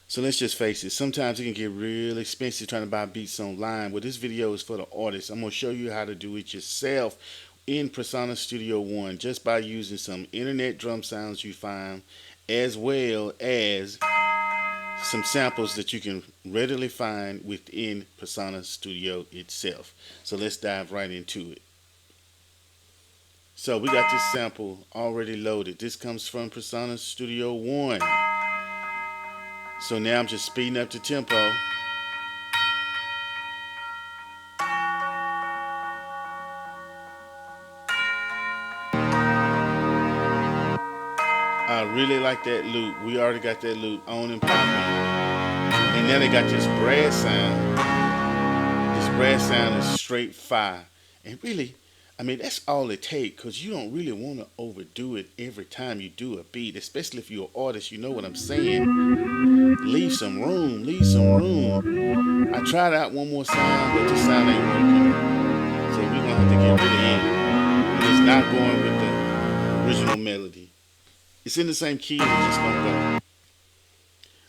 So let's just face it, sometimes it can get real expensive trying to buy beats online. Well, this video is for the artists. I'm going to show you how to do it yourself in Persona Studio One just by using some internet drum sounds you find, as well as some samples that you can readily find within Persona Studio itself. So let's dive right into it. So we got this sample already loaded. This comes from Persona Studio One. So now I'm just speeding up the tempo. I really like that loop. We already got that loop on and popping. And now they got this brass sound. This brass sound is straight fire. And really, I mean, that's all it takes, because you don't really want to overdo it every time you do a beat, especially if you're an artist. You know what I'm saying? Leave some room, leave some room. I tried out one more sound, but the sound ain't working. So we're going to have to get rid of it. It's not going with the original melody. It's in the same key, it just don't go.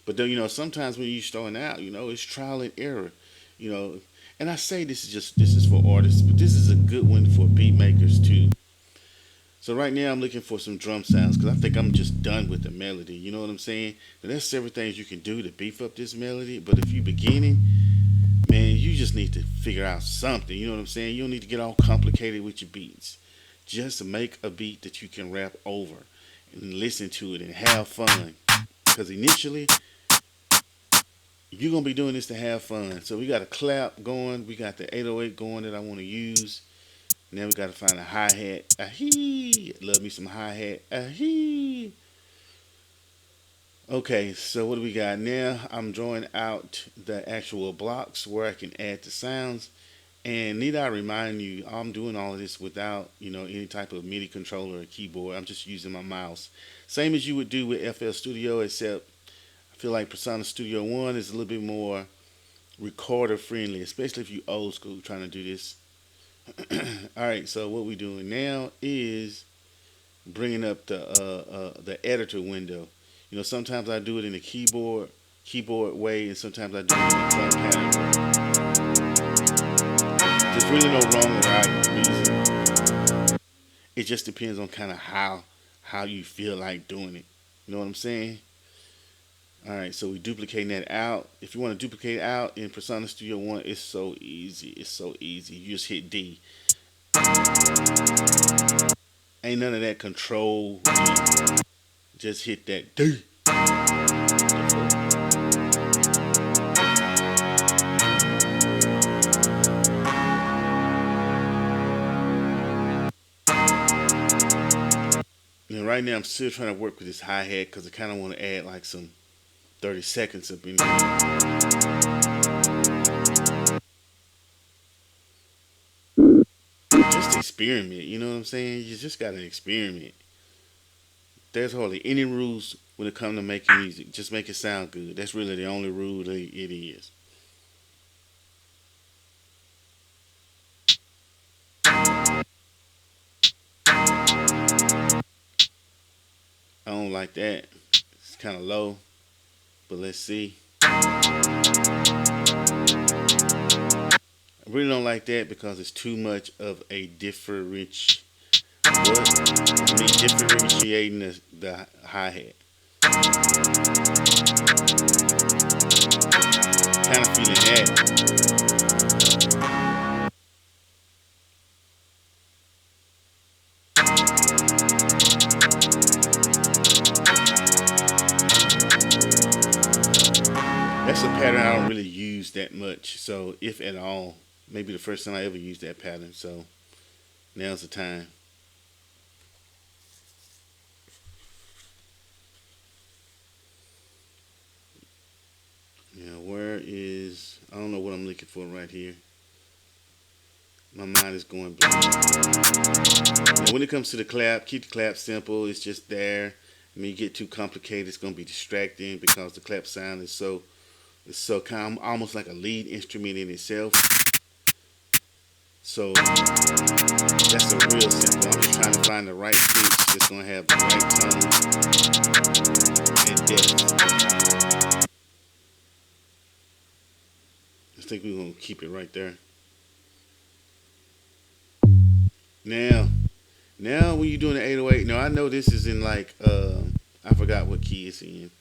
But then, sometimes when you're starting out, it's trial and error, you know. And I say this is for artists, but this is a good one for beat makers too. So right now I'm looking for some drum sounds because I think I'm just done with the melody. You know what I'm saying? But there's several things you can do to beef up this melody. But if you're beginning, man, you just need to figure out something. You know what I'm saying? You don't need to get all complicated with your beats. Just make a beat that you can rap over and listen to it and have fun. Because initially, you're going to be doing this to have fun. So we got a clap going. We got the 808 going that I want to use. Now we got to find a hi-hat. Ah-hee. Love me some hi-hat. Ah-hee. Okay, so what do we got now? I'm drawing out the actual blocks where I can add the sounds. And need I remind you, I'm doing all of this without, any type of MIDI controller or keyboard. I'm just using my mouse. Same as you would do with FL Studio, except I feel like Persona Studio One is a little bit more recorder friendly, especially if you old school trying to do this. All right, so what we're doing now is bringing up the editor window. Sometimes I do it in the keyboard way, and sometimes I do it in the drum pattern. There's really no wrong or right reason. It just depends on kind of how you feel like doing it. You know what I'm saying? All right, so we duplicating that out. If you want to duplicate out in Persona Studio One, it's so easy. It's so easy. You just hit D. Ain't none of that control. Just hit that D. And right now I'm still trying to work with this hi-hat because I kind of want to add like some 30 seconds up in there. Just experiment, you know what I'm saying? You just gotta experiment. There's hardly any rules when it comes to making music. Just make it sound good. That's really the only rule that it is. I don't like that. It's kind of low, but let's see. I really don't like that because it's too much of a differentiating the hi-hat. Kind of feeling that. That's a pattern I don't really use that much. So if at all, maybe the first time I ever used that pattern. So now's the time. Where is, I don't know what I'm looking for right here. My mind is going blank. Now, when it comes to the clap, keep the clap simple. It's just there. When you get too complicated, it's going to be distracting because the clap sound is so kind of almost like a lead instrument in itself. So that's a real simple. I'm just trying to find the right pitch that's going to have the right tone and depth. think we're gonna keep it right there. Now, now when you're doing the 808, now I know this is in like I forgot what key it's in,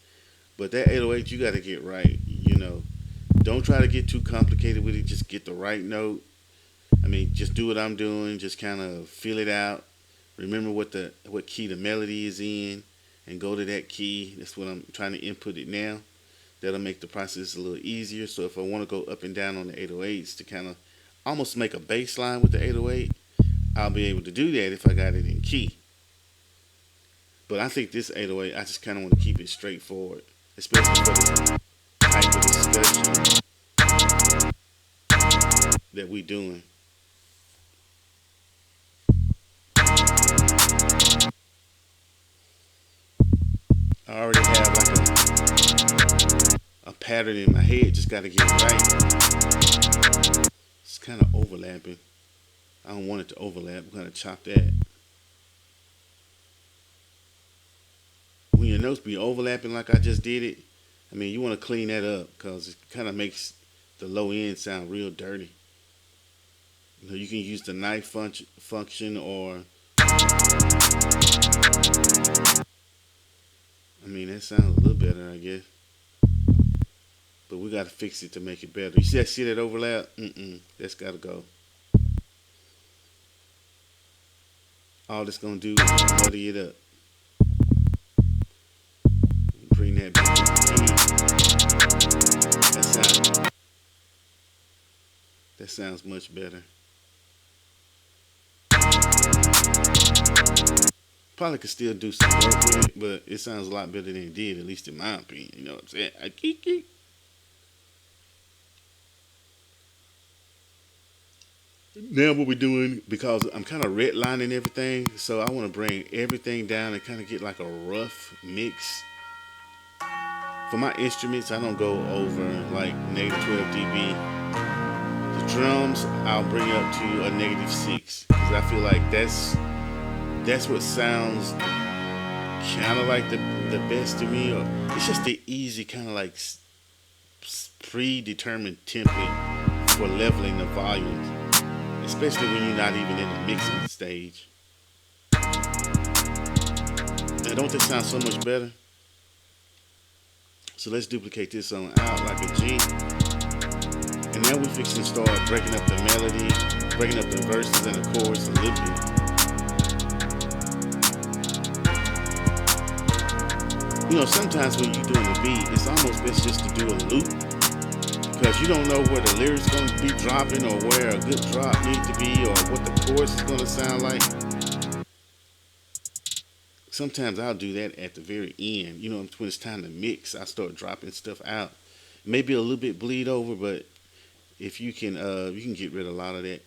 but that 808 you got to get right. Don't try to get too complicated with it. Just get the right note. I mean, just do what I'm doing. Just kind of feel it out. Remember what key the melody is in, and go to that key. That's what I'm trying to input it now. That'll make the process a little easier. So if I want to go up and down on the 808s to kind of almost make a bass line with the 808, I'll be able to do that if I got it in key. But I think this 808, I just kind of want to keep it straightforward, especially for the type of discussion that we doing. I already have like a pattern in my head, just got to get it right. It's kind of overlapping. I don't want it to overlap. I'm going to chop that. When your notes be overlapping like I just did it, I mean, you want to clean that up because it kind of makes the low end sound real dirty. You can use the knife function, or I mean, that sounds a little better, I guess. But we got to fix it to make it better. You see that overlap? That's got to go. All it's going to do is muddy it up. Bring that back to the key. That sounds much better. Probably could still do some work with it, but it sounds a lot better than it did, at least in my opinion. You know what I'm saying? I keep. Now what we're doing, because I'm kind of redlining everything, so I want to bring everything down and kind of get like a rough mix. For my instruments, I don't go over like -12 dB. The drums, I'll bring up to a -6, because I feel like that's what sounds kind of like the best to me. Or it's just the easy kind of like predetermined template for leveling the volumes, especially when you're not even in the mixing stage. Now, don't that sound so much better? So let's duplicate this on out like a G. And now we're fixing to start breaking up the melody, breaking up the verses and the chorus a little bit. Sometimes when you're doing a beat, it's almost best just to do a loop, because you don't know where the lyrics going to be dropping, or where a good drop needs to be, or what the chorus is going to sound like. Sometimes I'll do that at the very end. When it's time to mix, I start dropping stuff out. Maybe a little bit bleed over, but if you can get rid of a lot of that.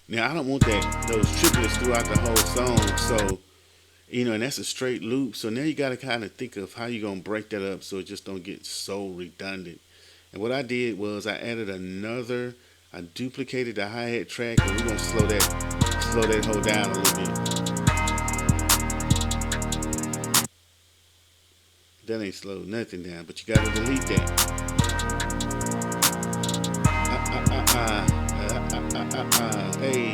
Now I don't want those triplets throughout the whole song, so and that's a straight loop. So now you got to kind of think of how you're gonna break that up so it just don't get so redundant. And what I did was I duplicated the hi-hat track, and we're gonna slow that whole down a little bit. That ain't slowed nothing down, but you gotta delete that. Hey,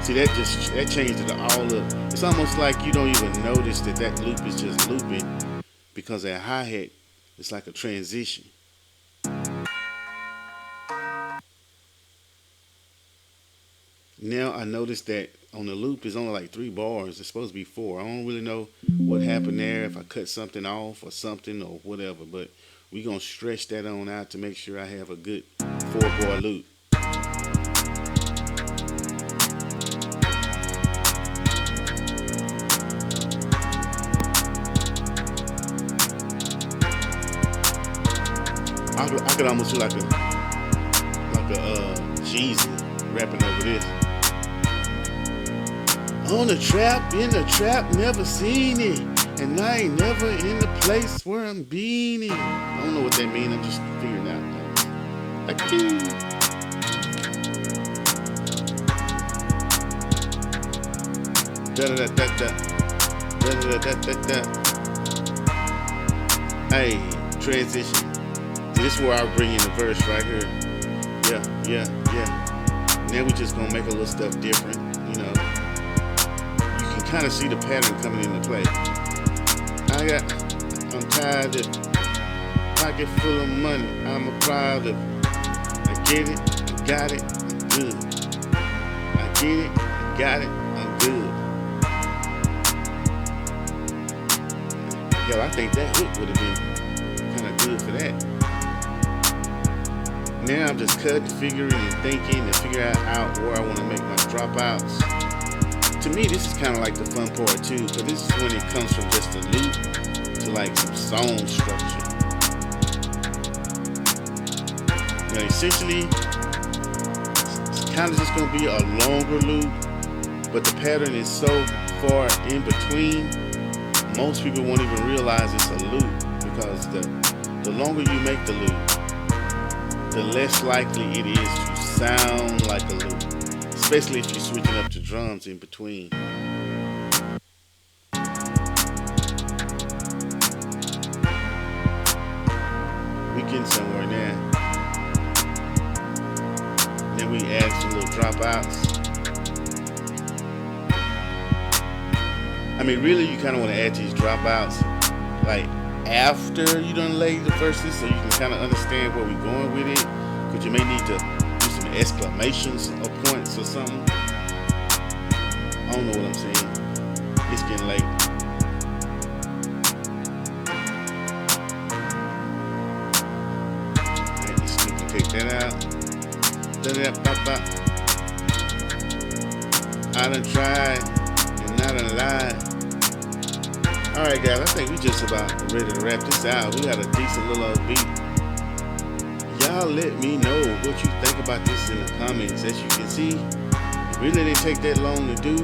see that changed it to all up. It's almost like you don't even notice that loop is just looping, because that hi-hat is like a transition. Now I noticed that on the loop is only like 3 bars. It's supposed to be 4. I don't really know what happened there, if I cut something off or something or whatever, but we're gonna stretch that on out to make sure I have a good 4-bar loop. I could almost do like a Jeezy rapping over this. On the trap, in the trap, never seen it. And I ain't never in the place where I'm being in. I don't know what that means. I'm just figuring it out. Like, da da da da da da da da da da. Hey, transition. This is where I bring in the verse right here. Yeah, yeah, yeah. Now we just gonna make a little stuff different. You know, you can kind of see the pattern coming into play. I'm tired of pocket full of money. I'm a proud of. I get it, I got it, I'm good. I get it, I got it, I'm good. Yo, I think that hook would have been kind of good for that. Now I'm just cutting, figuring, and thinking to figure out where I want to make my dropouts. To me, this is kind of like the fun part too, because this is when it comes from just a loop to like some song structure. Now, essentially, it's kind of just going to be a longer loop, but the pattern is so far in between, most people won't even realize it's a loop, because the longer you make the loop, the less likely it is to sound like a loop, especially if you're switching up to drums in between. We getting somewhere now. Then we add some little dropouts. I mean, really, you kind of want to add these dropouts like after you done lay the verses, so you can kind of understand where we're going with it. Because you may need to do some exclamations or points or something. I don't know what I'm saying. It's getting late. Alright, let's duplicate that out. I done tried and I done lied. Alright guys, I think we just about ready to wrap this out. We got a decent little old beat. Y'all let me know what you think about this in the comments. As you can see, it really didn't take that long to do.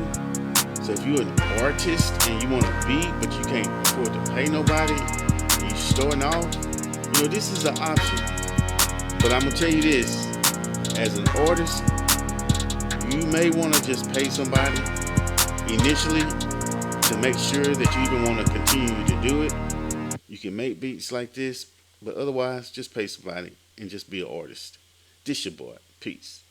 So if you're an artist and you want a beat but you can't afford to pay nobody and you're starting off, you know, this is an option. But I'm gonna tell you this, as an artist, you may want to just pay somebody initially to make sure that you even want to continue to do it. You can make beats like this, but otherwise, just pay somebody and just be an artist. This your boy. Peace.